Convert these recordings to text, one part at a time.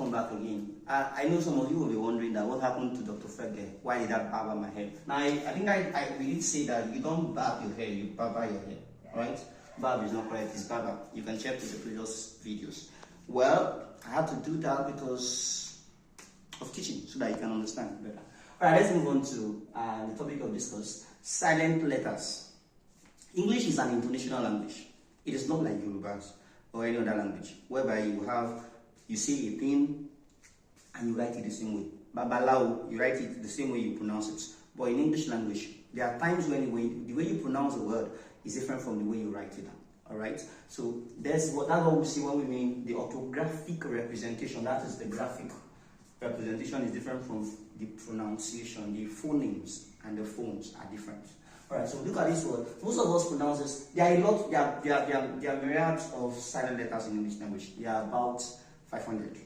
welcome back again. I know some of you will be wondering that what happened to Dr. Fred there? Why did I barber my hair? Now, I think we did say that you don't barb your hair, you barber your hair, alright? Barb is not correct, it's barber. You can check the previous videos. Well, I had to do that because of teaching, so that you can understand better. Alright, let's move on to the topic of discourse, silent letters. English is an intonational language. It is not like Yoruba or any other language, whereby you say a thing and you write it the same way. Babalao, you write it the same way you pronounce it. But in English language, there are times when the way you pronounce a word is different from the way you write it down. Alright? So that's what we see when we mean the orthographic representation. That is the graphic representation is different from the pronunciation. The phonemes and the phones are different. Alright, so look at this word. Most of us pronounce this. There are myriads of silent letters in English language. There are about 500.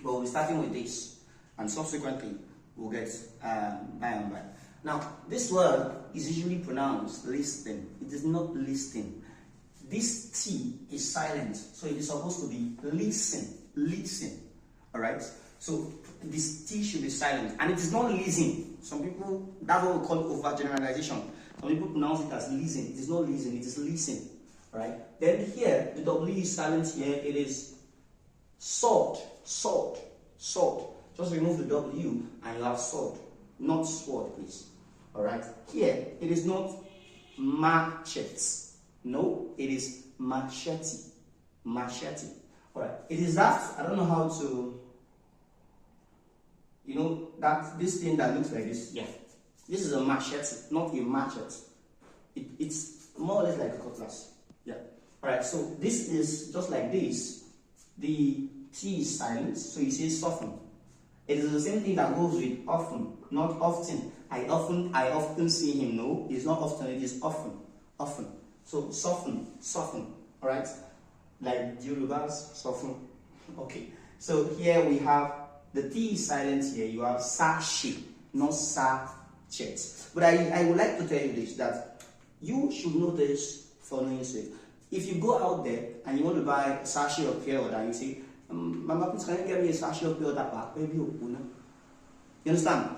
But we'll be starting with this, and subsequently we'll get by and by. Now, this word is usually pronounced listen. It is not listing. This T is silent, so it is supposed to be listen, listen. Alright? So this T should be silent, and it is not listen. Some people, that's what we call overgeneralization. Some people pronounce it as listen. It is not listen, it is listen. Right? Then here, the W is silent here. It is sword, sword, sword. Just remove the W and you have sword, not sword, please. Alright? Here, it is not machete. No, it is machete. Machete. Alright? It is that, I don't know how to... You know, that this thing that looks like this, yeah. This is a machete, not a machete. It's more or less like a cutlass. Yeah. Alright, so this is just like this. The T is silent, so you say soften. It is the same thing that goes with often, not often. I often see him. No, it's not often, it is often. Often. So soften, soften. Alright? Like Yorubas, soften. Okay. So here we have the T is silent here. You have sachet, not sachet. But I would like to tell you this, that you should know this for knowing sake. If you go out there and you want to buy a sachet of pure water, and you say, Mama, please can you get me a sachet of pure water? You understand?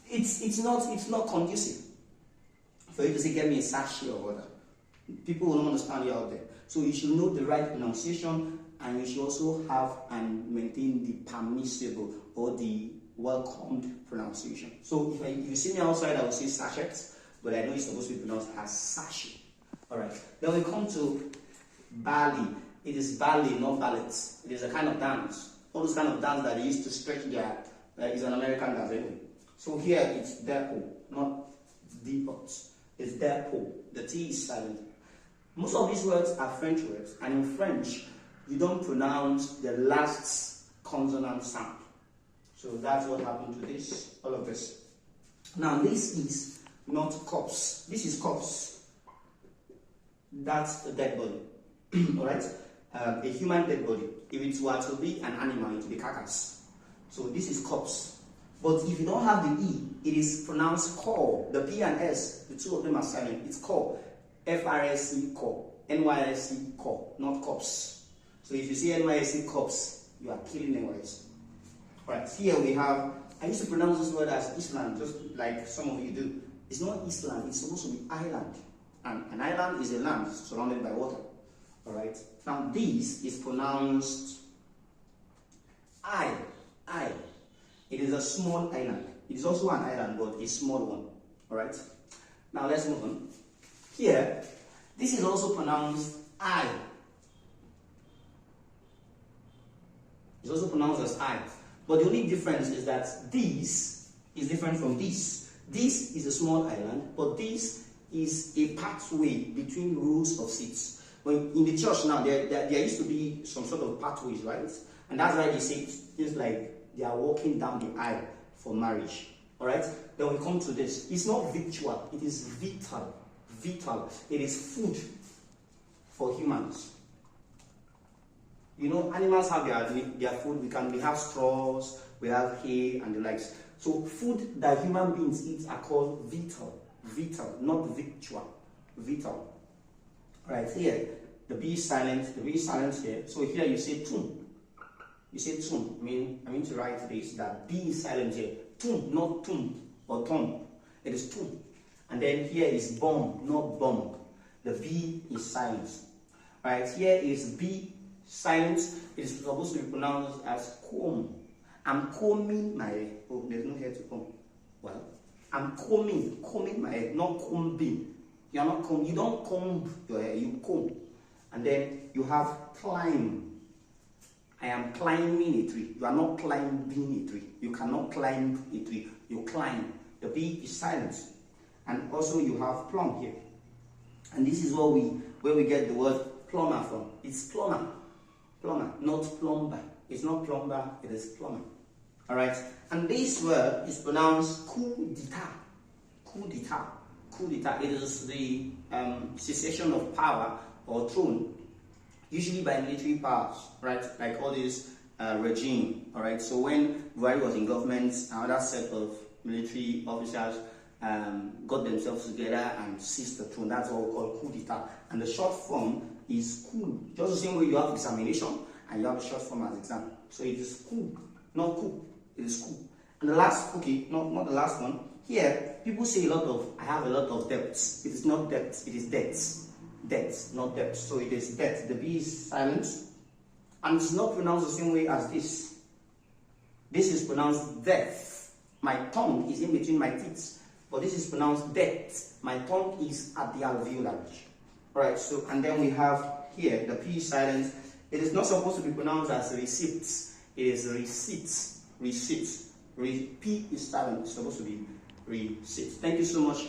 It's not conducive for you to say, get me a sachet of water. People will not understand you out there. So you should know the right pronunciation, and you should also have and maintain the permissible or the welcomed pronunciation. So if you see me outside, I will say sachet, but I know it's supposed to be pronounced as sachet. Alright. Then we come to ballet. It is ballet, not ballet. It is a kind of dance. All those kind of dance that they used to stretch their, is an American dance anyway. So here it's depo, not depot. It's depo. The T is silent. Most of these words are French words, and in French, you don't pronounce the last consonant sound. So that's what happened to this, all of this. Now this is not corpse. This is corpse. That's a dead body. Alright? A human dead body. If it were to be an animal, it would be carcass. So this is corpse. But if you don't have the E, it is pronounced core. The P and S, the two of them are silent. It's core. FRSC core. NYSC core, not corpse. So if you see NYSC corpse, you are killing NYSC. Right, here we have, I used to pronounce this word as Island, just like some of you do. It's not Island, it's supposed to be island. And an island is a land surrounded by water. Alright, now this is pronounced I. It is a small island. It is also an island, but a small one. Alright, now let's move on. Here, this is also pronounced I. It's also pronounced as I. But the only difference is that this is different from this. This is a small island, but this is a pathway between rows of seats. When in the church now, there used to be some sort of pathways, right? And that's why they say it's like they are walking down the aisle for marriage. Alright? Then we come to this. It's not victual, it is vital. Vital. It is food for humans. You know, animals have their food. We have straws, we have hay and the likes. So food that human beings eat are called vital. Vital, not victual. Vital. Right here, the B is silent, the B is silent here. So here you say tune. You say tune. I mean to write this, that B is silent here. Tune, not tune or tone. It is tune. And then here is bomb, not bomb. The B is silent. Right, here is B silent. It is supposed to be pronounced as comb. I'm combing my hair. Oh, there's no hair to comb. Well, I'm combing my hair, not combing. You are not comb. You don't comb your hair. You comb. And then you have climb. I am climbing a tree. You are not climbing a tree. You cannot climb a tree. You climb. The B is silent. And also you have plumb here. And this is where we get the word plumber from. It's plumber. Plumber, not plumber. It's not plumber, it is plumber. Alright? And this word is pronounced coup d'etat. Coup d'etat. Coup d'etat. It is the cessation of power or throne, usually by military powers, right? Like all this regime, all right? So when Buhari was in government, another set of military officers got themselves together and seized the throne. That's what we call coup d'etat. And the short form is coup. Just the same way you have examination and you have a short form as exam. So it is coup, not coup. It is coup. And the last cookie, not the last one. Here, people say I have a lot of debts. It is not debts, it is debts. Debts, not debts. So it is debt. The B is silent. And it's not pronounced the same way as this. This is pronounced death. My tongue is in between my teeth. But this is pronounced death. My tongue is at the alveolar. Alright, so, and then we have here, the P is silent. It is not supposed to be pronounced as receipts. It is receipts. Receipts. P is silent. It's supposed to be receipts. Thank you so much.